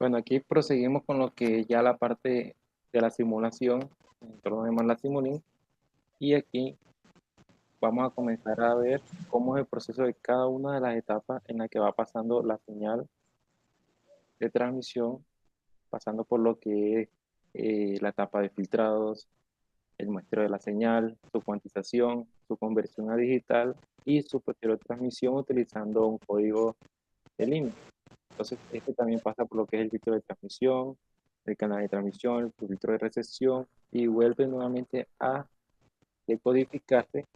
Bueno, aquí proseguimos con lo que ya la parte de la simulación, nosotros vemos la Simulink, y aquí vamos a comenzar a ver cómo es el proceso de cada una de las etapas en la que va pasando la señal de transmisión, pasando por lo que es la etapa de filtrados, el muestreo de la señal, su cuantización, su conversión a digital y su posterior transmisión utilizando un código de línea. Entonces, este también pasa por lo que es el filtro de transmisión, el canal de transmisión, el filtro de recepción y vuelve nuevamente a decodificarse,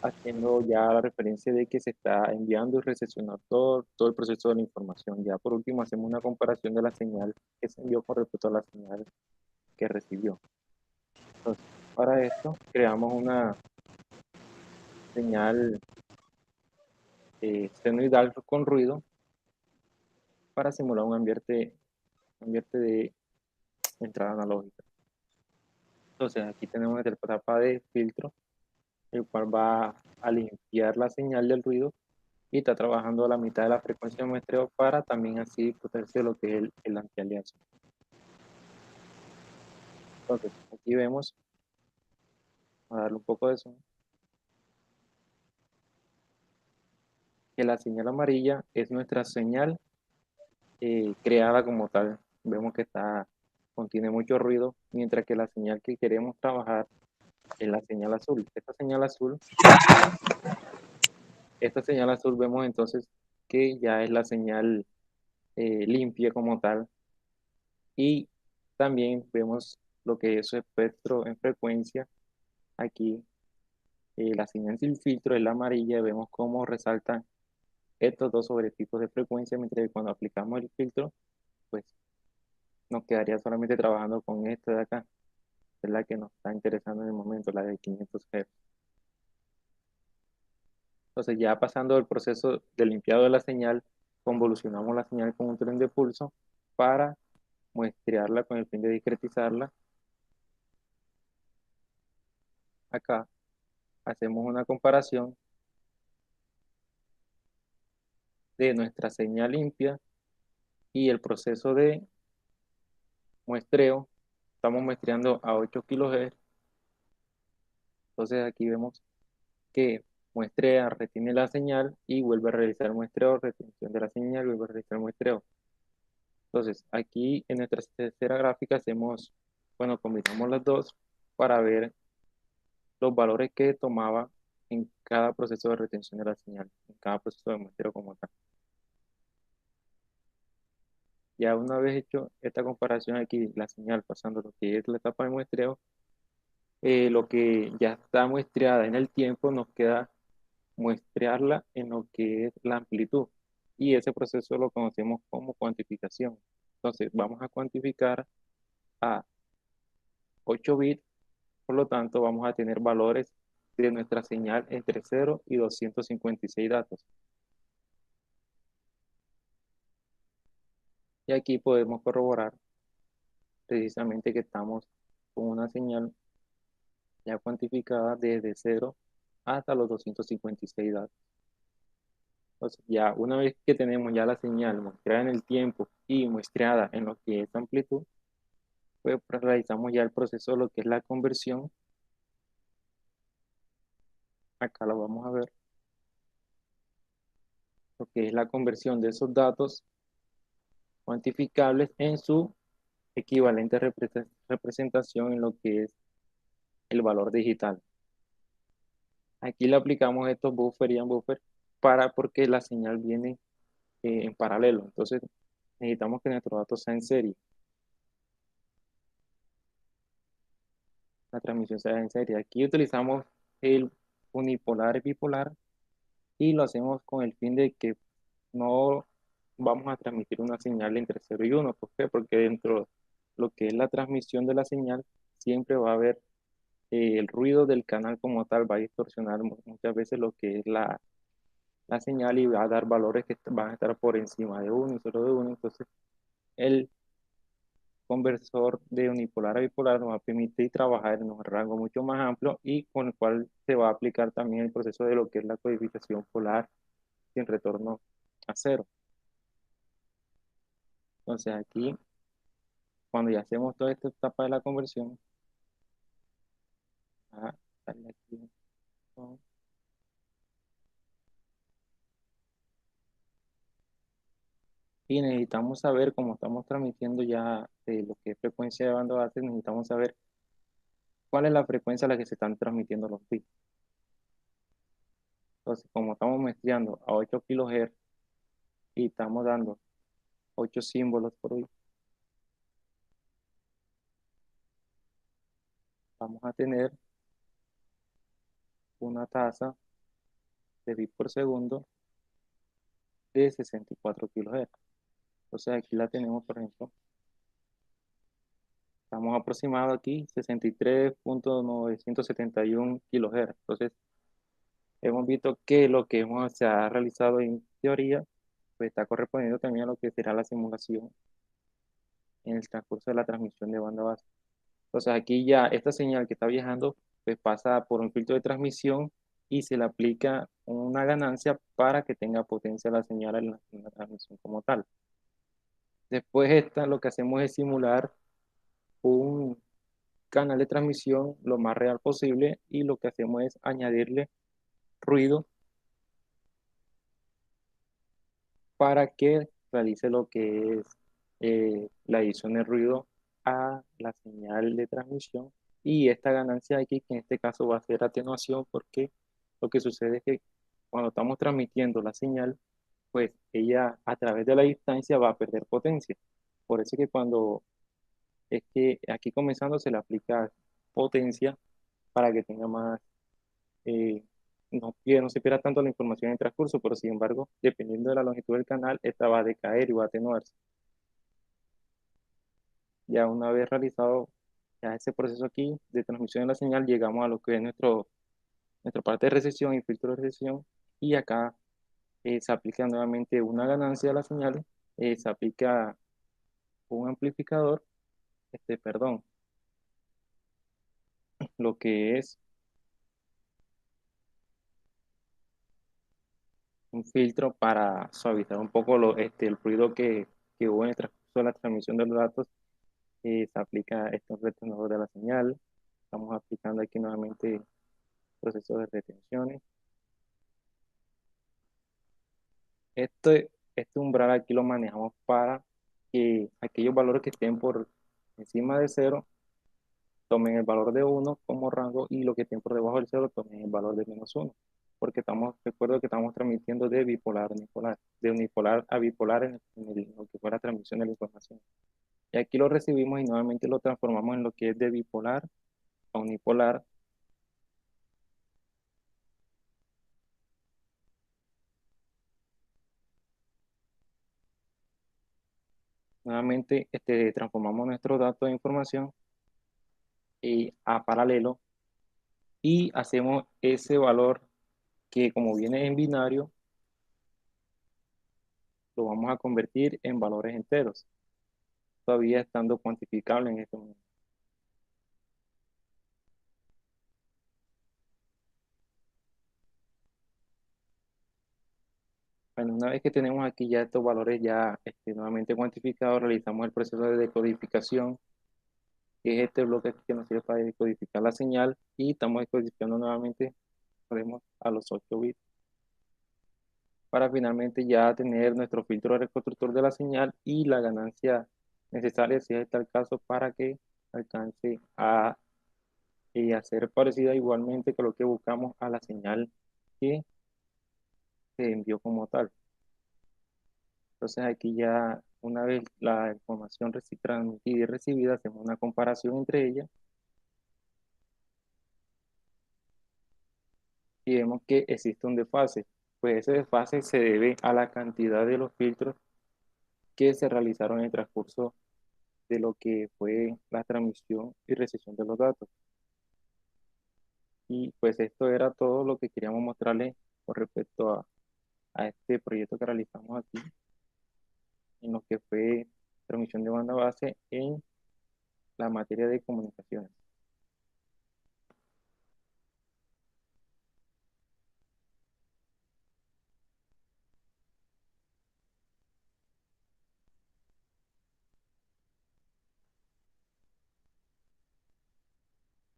haciendo ya la referencia de que se está enviando y recepcionando todo el proceso de la información. Ya por último, hacemos una comparación de la señal que se envió con respecto a la señal que recibió. Entonces, para esto, creamos una señal senoidal con ruido para simular un ambiente de entrada analógica. Entonces, aquí tenemos nuestra etapa de filtro, el cual va a limpiar la señal del ruido y está trabajando a la mitad de la frecuencia de muestreo para también así protegerse de lo que es el antialiasing. Entonces, aquí vemos, a darle un poco de zoom, que la señal amarilla es nuestra señal creada como tal. Vemos que contiene mucho ruido, mientras que la señal que queremos trabajar es la señal azul. Esta señal azul vemos entonces que ya es la señal limpia como tal, y también vemos lo que es su espectro en frecuencia. Aquí la señal sin filtro es la amarilla, vemos cómo resaltan estos dos sobretipos de frecuencia, mientras que cuando aplicamos el filtro, pues nos quedaría solamente trabajando con esta de acá, que es la que nos está interesando en el momento, la de 500 Hz. Entonces, ya pasando el proceso de limpiado de la señal, convolucionamos la señal con un tren de pulso para muestrearla con el fin de discretizarla. Acá hacemos una comparación de nuestra señal limpia y el proceso de muestreo. Estamos muestreando a 8 kHz. Entonces aquí vemos que muestrea, retiene la señal y vuelve a realizar muestreo, retención de la señal, vuelve a realizar muestreo. Entonces aquí en nuestra tercera gráfica bueno, combinamos las dos para ver los valores que tomaba en cada proceso de retención de la señal, en cada proceso de muestreo como tal. Ya una vez hecho esta comparación aquí, la señal pasando lo que es la etapa de muestreo, lo que ya está muestreada en el tiempo, nos queda muestrearla en lo que es la amplitud. Y ese proceso lo conocemos como cuantificación. Entonces, vamos a cuantificar a 8 bits, por lo tanto, vamos a tener valores de nuestra señal entre 0 y 256 datos. Y aquí podemos corroborar precisamente que estamos con una señal ya cuantificada desde 0 hasta los 256 datos. Entonces, ya una vez que tenemos ya la señal muestreada en el tiempo y muestreada en lo que es amplitud, pues realizamos ya el proceso de lo que es la conversión. Acá lo vamos a ver, lo que es la conversión de esos datos cuantificables en su equivalente representación en lo que es el valor digital. Aquí le aplicamos estos buffer y unbuffer porque la señal viene en paralelo. Entonces necesitamos que nuestro dato sea en serie. La transmisión sea en serie. Aquí utilizamos el unipolar y bipolar y lo hacemos con el fin de que no vamos a transmitir una señal entre 0 y 1. ¿Por qué? Porque dentro de lo que es la transmisión de la señal siempre va a haber el ruido del canal como tal, va a distorsionar muchas veces lo que es la señal y va a dar valores que van a estar por encima de 1 y solo de 1. Entonces, el conversor de unipolar a bipolar nos va a permitir trabajar en un rango mucho más amplio y con el cual se va a aplicar también el proceso de lo que es la codificación polar sin retorno a cero. Entonces aquí, cuando ya hacemos toda esta etapa de la conversión, a darle aquí, ¿no? Y necesitamos saber, como estamos transmitiendo ya lo que es frecuencia de banda base, necesitamos saber cuál es la frecuencia a la que se están transmitiendo los bits. Entonces, como estamos muestreando a 8 kHz y estamos dando 8 símbolos por bit, vamos a tener una tasa de bits por segundo de 64 kHz. Entonces aquí la tenemos, por ejemplo, estamos aproximados aquí 63.971 kHz. Entonces hemos visto que lo que se ha realizado en teoría pues está correspondiendo también a lo que será la simulación en el transcurso de la transmisión de banda base. Entonces aquí ya esta señal que está viajando pues pasa por un filtro de transmisión y se le aplica una ganancia para que tenga potencia la señal en la transmisión como tal. Después esta lo que hacemos es simular un canal de transmisión lo más real posible y lo que hacemos es añadirle ruido para que realice lo que es la edición de ruido a la señal de transmisión y esta ganancia aquí, que en este caso va a ser atenuación porque lo que sucede es que cuando estamos transmitiendo la señal, pues ella a través de la distancia va a perder potencia. Por eso es que cuando es que aquí comenzando se le aplica potencia para que tenga más que no se pierda tanto la información en el transcurso, pero sin embargo, dependiendo de la longitud del canal, esta va a decaer y va a atenuarse. Ya una vez realizado ya ese proceso aquí de transmisión de la señal, llegamos a lo que es nuestra parte de recesión y filtro de recesión, y acá se aplica nuevamente una ganancia a la señal, se aplica un amplificador, perdón, lo que es un filtro para suavizar un poco el ruido que hubo en el transcurso de la transmisión de los datos. Se aplica estos retornadores de la señal. Estamos aplicando aquí nuevamente procesos de retenciones. Este umbral aquí lo manejamos para que aquellos valores que estén por encima de cero tomen el valor de uno como rango y los que estén por debajo del cero tomen el valor de -1. Porque recuerdo que estamos transmitiendo de bipolar a unipolar, de unipolar a bipolar en lo que fue la transmisión de la información. Y aquí lo recibimos y nuevamente lo transformamos en lo que es de bipolar a unipolar. Nuevamente transformamos nuestros datos de información a paralelo y hacemos ese valor que como viene en binario, lo vamos a convertir en valores enteros, todavía estando cuantificable en este momento. Bueno, una vez que tenemos aquí ya estos valores ya nuevamente cuantificados, realizamos el proceso de decodificación, que es este bloque que nos sirve para decodificar la señal, y estamos decodificando nuevamente, ponemos a los 8 bits, para finalmente ya tener nuestro filtro reconstructor de la señal y la ganancia necesaria, si es tal caso, para que alcance a hacer parecida igualmente con lo que buscamos a la señal que se envió como tal. Entonces aquí ya una vez la información transmitida y recibida, hacemos una comparación entre ellas y vemos que existe un desfase. Pues ese desfase se debe a la cantidad de los filtros que se realizaron en el transcurso de lo que fue la transmisión y recepción de los datos. Y pues esto era todo lo que queríamos mostrarles con respecto a este proyecto que realizamos aquí, en lo que fue transmisión de banda base en la materia de comunicaciones.